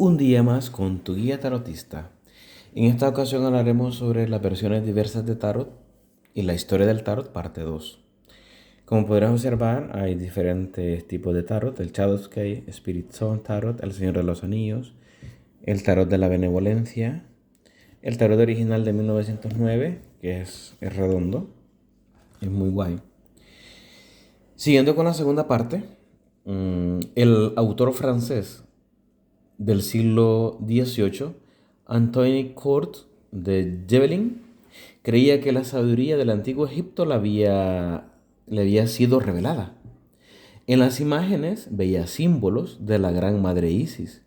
Un día más con tu guía tarotista. En esta ocasión hablaremos sobre las versiones diversas de tarot y la historia del tarot parte 2. Como podrás observar, hay diferentes tipos de tarot: el Shadowscape, Spirit Zone Tarot, el Señor de los Anillos, el tarot de la benevolencia, el tarot original de 1909, que es redondo, es muy guay. Siguiendo con la segunda parte, el autor francés del siglo XVIII, Antoine Court de Gebelin, creía que la sabiduría del antiguo Egipto le había sido revelada. En las imágenes veía símbolos de la gran madre Isis,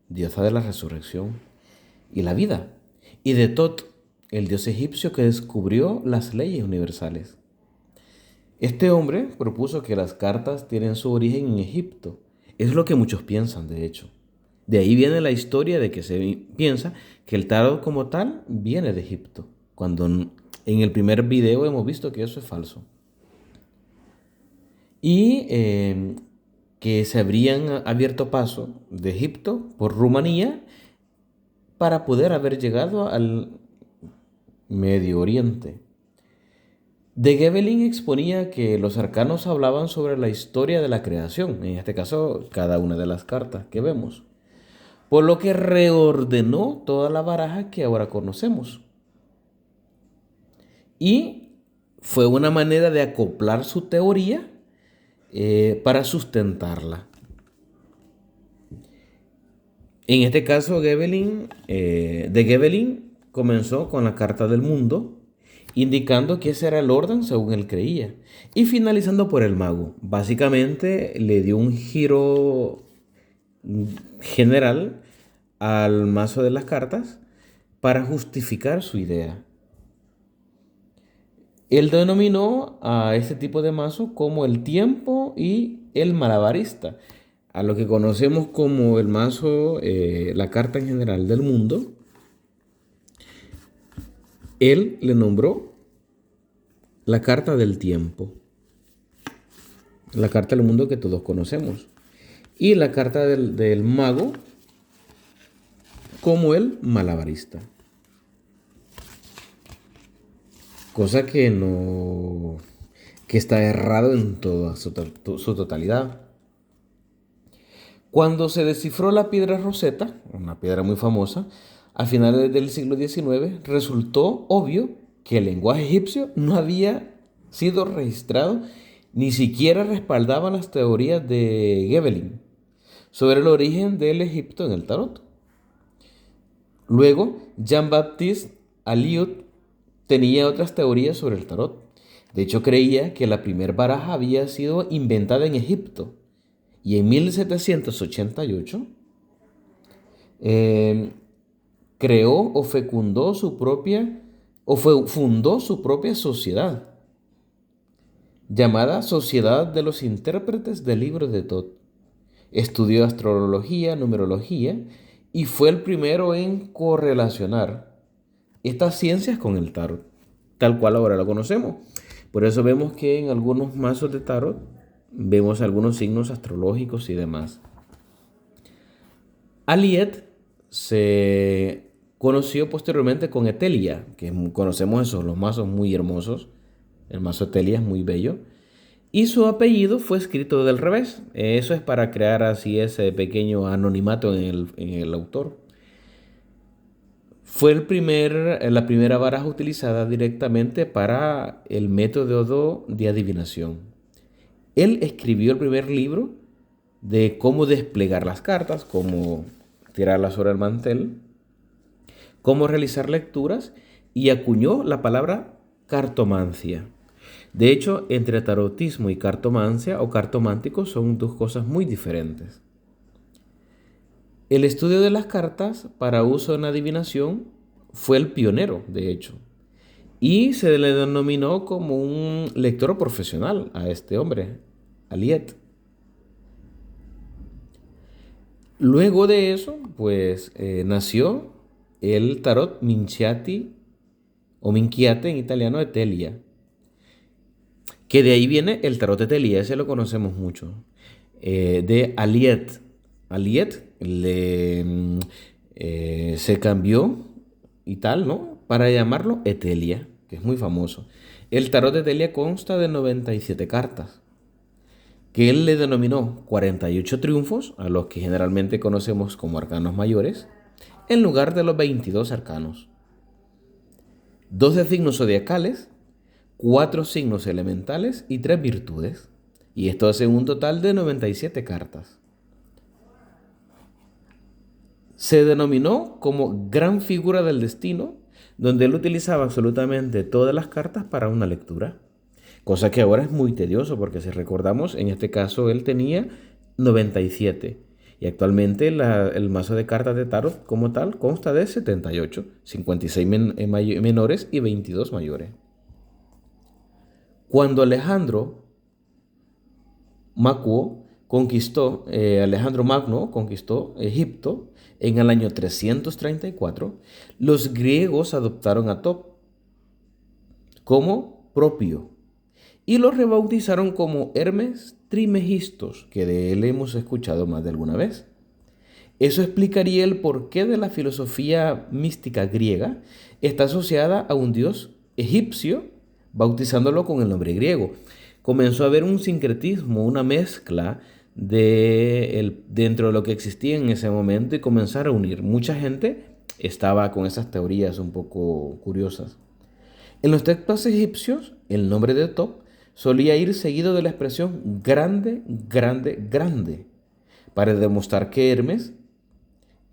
diosa de la resurrección y la vida, y de Tot, el dios egipcio que descubrió las leyes universales. Este hombre propuso que las cartas tienen su origen en Egipto. Es lo que muchos piensan, de hecho. De ahí viene la historia de que se piensa que el tarot como tal viene de Egipto, cuando en el primer video hemos visto que eso es falso. Y que se habrían abierto paso de Egipto por Rumanía para poder haber llegado al Medio Oriente. De Gebelin exponía que los arcanos hablaban sobre la historia de la creación, en este caso cada una de las cartas que vemos, por lo que reordenó toda la baraja que ahora conocemos. Y fue una manera de acoplar su teoría para sustentarla. En este caso, de Gebelin comenzó con la carta del mundo, indicando que ese era el orden según él creía, y finalizando por el mago. Básicamente le dio un giro general al mazo de las cartas para justificar su idea. Él denominó a este tipo de mazo como el tiempo y el malabarista, a lo que conocemos como el mazo, la carta en general del mundo. Él le nombró la carta del tiempo, la carta del mundo que todos conocemos, y la carta del mago como el malabarista. Cosa que no, que está errado en toda su totalidad. Cuando se descifró la piedra Rosetta, una piedra muy famosa, a finales del siglo XIX, resultó obvio que el lenguaje egipcio no había sido registrado, ni siquiera respaldaba las teorías de Gebelin sobre el origen del Egipto en el tarot. Luego, Jean-Baptiste Alliot tenía otras teorías sobre el tarot. De hecho, creía que la primera baraja había sido inventada en Egipto. Y en 1788 eh, creó o fecundó su propia, fundó su propia sociedad, llamada Sociedad de los Intérpretes del Libro de Tot. Estudió astrología, numerología y fue el primero en correlacionar estas ciencias con el tarot, tal cual ahora lo conocemos. Por eso vemos que en algunos mazos de tarot vemos algunos signos astrológicos y demás. Aliet se conoció posteriormente con Etelia, que conocemos esos, los mazos muy hermosos. El mazo Etelia es muy bello. Y su apellido fue escrito del revés. Eso es para crear así ese pequeño anonimato en el autor. Fue la primera baraja utilizada directamente para el método de adivinación. Él escribió el primer libro de cómo desplegar las cartas, cómo tirarlas sobre el mantel, cómo realizar lecturas y acuñó la palabra cartomancia. De hecho, entre tarotismo y cartomancia o cartomántico son dos cosas muy diferentes. El estudio de las cartas para uso en adivinación fue el pionero, de hecho, y se le denominó como un lector profesional a este hombre, Aliet. Luego de eso, pues nació el tarot Minciati o Minchiate en italiano, Etelia, que de ahí viene el tarot Etelia, ese lo conocemos mucho, de Aliet. Aliet se cambió y tal, ¿no? Para llamarlo Etelia, que es muy famoso. El tarot de Etelia consta de 97 cartas, que él le denominó 48 triunfos, a los que generalmente conocemos como arcanos mayores, en lugar de los 22 arcanos. 12 signos zodiacales, 4 signos elementales y 3 virtudes. Y esto hace un total de 97 cartas. Se denominó como gran figura del destino, donde él utilizaba absolutamente todas las cartas para una lectura. Cosa que ahora es muy tedioso, porque si recordamos, en este caso él tenía 97. Y actualmente el mazo de cartas de tarot como tal consta de 78, 56 menores y 22 mayores. Cuando Alejandro Magno conquistó Egipto en el año 334, los griegos adoptaron a Top como propio y lo rebautizaron como Hermes Trismegistos, que de él hemos escuchado más de alguna vez. Eso explicaría el porqué de la filosofía mística griega está asociada a un dios egipcio, bautizándolo con el nombre griego. Comenzó a haber un sincretismo, una mezcla dentro de lo que existía en ese momento y comenzar a unir. Mucha gente estaba con esas teorías un poco curiosas. En los textos egipcios, el nombre de Top solía ir seguido de la expresión grande, grande, grande, para demostrar que Hermes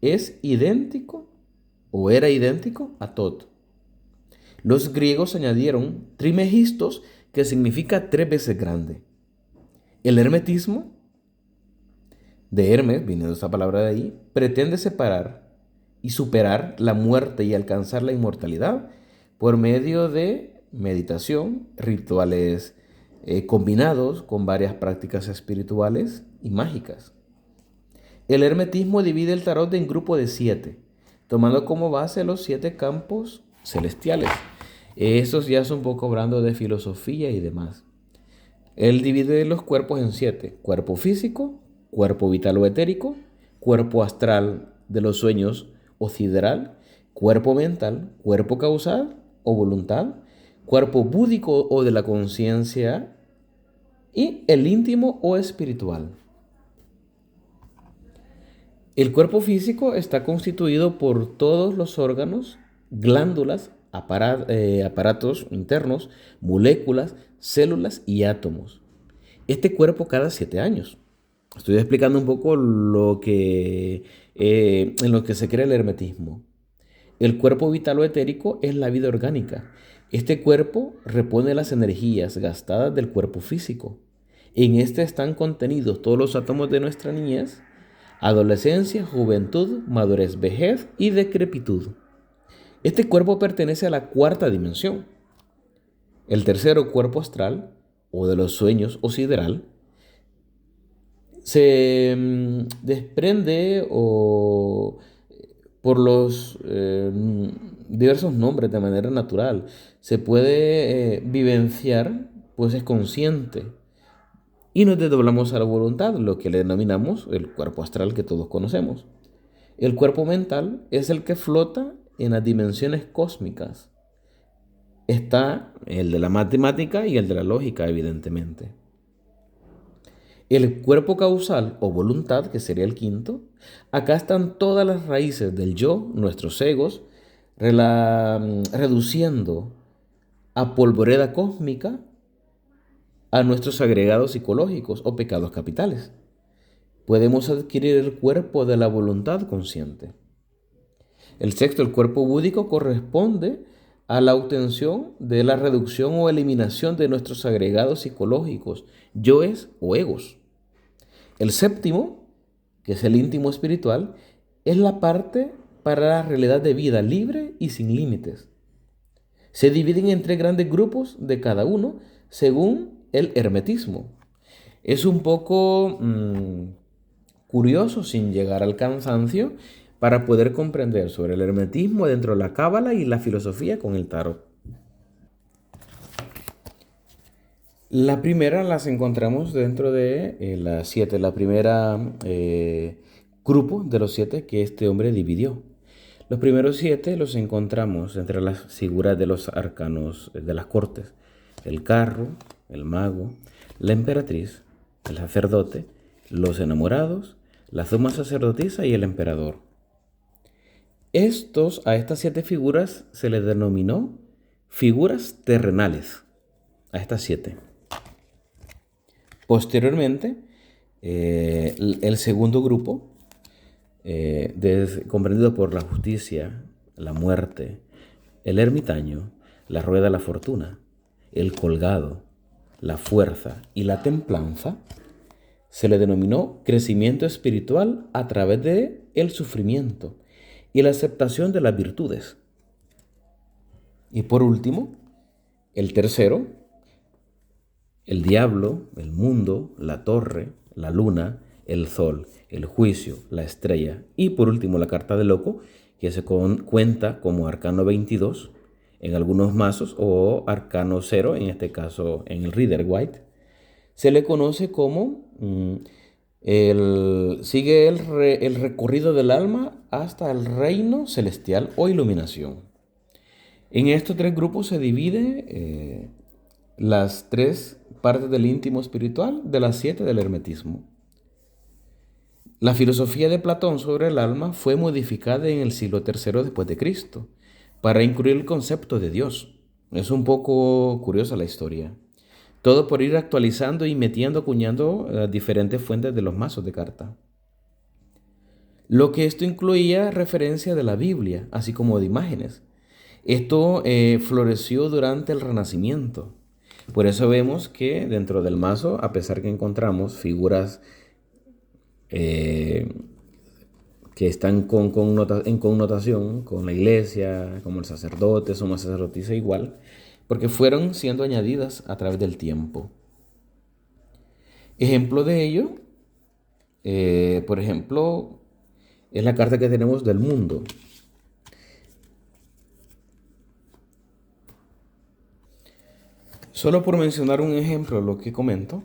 es idéntico o era idéntico a Tot. Los griegos añadieron Trimegistos, que significa 3 veces grande. El hermetismo de Hermes, viniendo esa palabra de ahí, pretende separar y superar la muerte y alcanzar la inmortalidad por medio de meditación, rituales combinados con varias prácticas espirituales y mágicas. El hermetismo divide el tarot en grupo de 7, tomando como base los 7 campos celestiales. Estos ya son un poco hablando de filosofía y demás. Él divide los cuerpos en 7: cuerpo físico, cuerpo vital o etérico, cuerpo astral de los sueños o sideral, cuerpo mental, cuerpo causal o voluntad, cuerpo búdico o de la conciencia y el íntimo o espiritual. El cuerpo físico está constituido por todos los órganos, glándulas, aparatos internos, moléculas, células y átomos. Este cuerpo cada 7 años. Estoy explicando un poco en lo que se crea el hermetismo. El cuerpo vital o etérico es la vida orgánica. Este cuerpo repone las energías gastadas del cuerpo físico. En este están contenidos todos los átomos de nuestra niñez, adolescencia, juventud, madurez, vejez y decrepitud. Este cuerpo pertenece a la cuarta dimensión. El tercero, cuerpo astral, o de los sueños o sideral, se desprende por los diversos nombres de manera natural. Se puede vivenciar, pues es consciente. Y nos desdoblamos a la voluntad, lo que le denominamos el cuerpo astral que todos conocemos. El cuerpo mental es el que flota en las dimensiones cósmicas. Está el de la matemática y el de la lógica, evidentemente. El cuerpo causal o voluntad, que sería el quinto, acá están todas las raíces del yo, nuestros egos, reduciendo a polvoreda cósmica a nuestros agregados psicológicos o pecados capitales. Podemos adquirir el cuerpo de la voluntad consciente. El sexto, el cuerpo búdico, corresponde a la obtención de la reducción o eliminación de nuestros agregados psicológicos, yoes o egos. El séptimo, que es el íntimo espiritual, es la parte para la realidad de vida libre y sin límites. Se dividen en 3 grandes grupos de cada uno según el hermetismo. Es un poco curioso, sin llegar al cansancio, para poder comprender sobre el hermetismo dentro de la cábala y la filosofía con el tarot. La primera las encontramos dentro de las 7. La primera grupo de los 7 que este hombre dividió. Los primeros 7 los encontramos entre las figuras de los arcanos de las cortes: el carro, el mago, la emperatriz, el sacerdote, los enamorados, la suma sacerdotisa y el emperador. A estas 7 figuras se les denominó figuras terrenales, a estas 7. Posteriormente, el segundo grupo, comprendido por la justicia, la muerte, el ermitaño, la rueda de la fortuna, el colgado, la fuerza y la templanza, se le denominó crecimiento espiritual a través de el sufrimiento y la aceptación de las virtudes. Y por último, el tercero, el diablo, el mundo, la torre, la luna, el sol, el juicio, la estrella y por último la carta del loco, que se cuenta como arcano 22 en algunos mazos o arcano 0, en este caso en el Rider-Waite. Se le conoce como sigue el recorrido del alma hasta el reino celestial o iluminación. En estos 3 grupos se divide las 3 partes del íntimo espiritual de las 7 del hermetismo. La filosofía de Platón sobre el alma fue modificada en el siglo III después de Cristo para incluir el concepto de Dios. Es un poco curiosa la historia. Todo por ir actualizando y acuñando diferentes fuentes de los mazos de carta. Lo que esto incluía referencia de la Biblia, así como de imágenes. Esto floreció durante el Renacimiento. Por eso vemos que dentro del mazo, a pesar que encontramos figuras que están en connotación con la iglesia, como el sacerdote, suma sacerdotisa igual, porque fueron siendo añadidas a través del tiempo. Ejemplo de ello, por ejemplo, es la carta que tenemos del mundo. Solo por mencionar un ejemplo, lo que comento,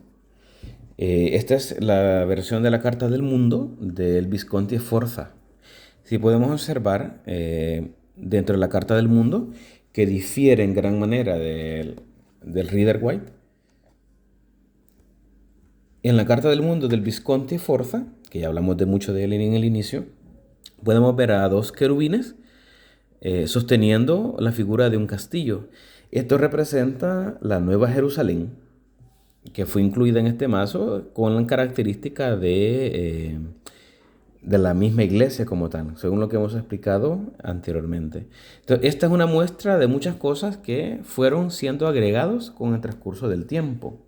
esta es la versión de la carta del mundo del Visconti Sforza. Si podemos observar dentro de la carta del mundo, que difiere en gran manera del Rider-Waite, en la carta del mundo del Visconti Sforza, que ya hablamos mucho de él en el inicio, podemos ver a 2 querubines sosteniendo la figura de un castillo. Esto representa la Nueva Jerusalén, que fue incluida en este mazo con la característica de la misma iglesia como tal, según lo que hemos explicado anteriormente. Entonces, esta es una muestra de muchas cosas que fueron siendo agregados con el transcurso del tiempo.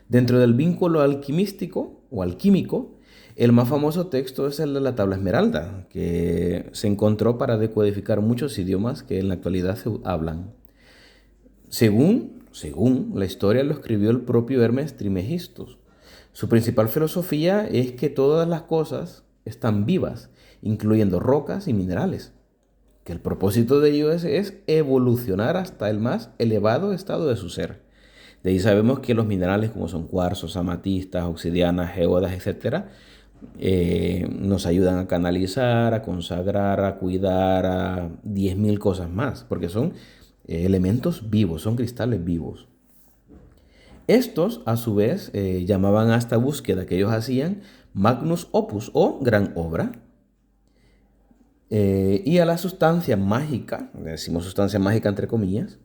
Dentro del vínculo alquimístico o alquímico, el más famoso texto es el de la tabla esmeralda, que se encontró para decodificar muchos idiomas que en la actualidad se hablan. Según la historia, lo escribió el propio Hermes Trismegistus. Su principal filosofía es que todas las cosas están vivas, incluyendo rocas y minerales, que el propósito de ello es evolucionar hasta el más elevado estado de su ser. De ahí sabemos que los minerales como son cuarzos, amatistas, obsidianas, géodas, etc., nos ayudan a canalizar, a consagrar, a cuidar, a 10.000 cosas más, porque son elementos vivos, son cristales vivos. Estos, a su vez, llamaban a esta búsqueda que ellos hacían magnus opus o gran obra. Y a la sustancia mágica, decimos sustancia mágica entre comillas,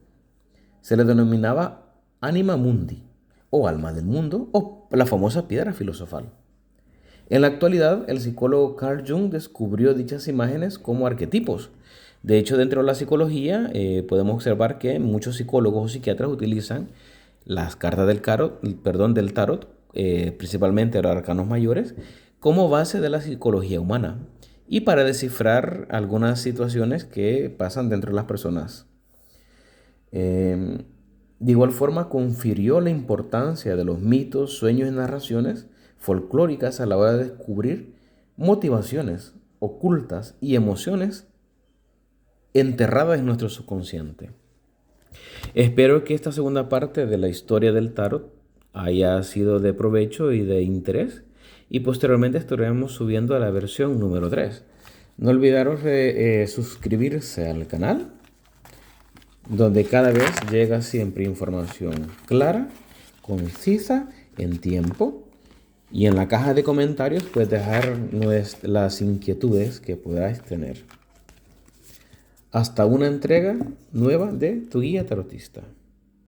se le denominaba anima mundi o alma del mundo o la famosa piedra filosofal. En la actualidad, el psicólogo Carl Jung descubrió dichas imágenes como arquetipos. De hecho, dentro de la psicología podemos observar que muchos psicólogos o psiquiatras utilizan las cartas del tarot, principalmente los arcanos mayores, como base de la psicología humana y para descifrar algunas situaciones que pasan dentro de las personas. De igual forma, confirió la importancia de los mitos, sueños y narraciones folclóricas a la hora de descubrir motivaciones ocultas y emociones enterradas en nuestro subconsciente. Espero que esta segunda parte de la historia del tarot haya sido de provecho y de interés y posteriormente estaremos subiendo a la versión número 3. No olvidaros de suscribirse al canal, donde cada vez llega siempre información clara, concisa, en tiempo. Y en la caja de comentarios puedes dejar las inquietudes que podáis tener. Hasta una entrega nueva de tu guía tarotista.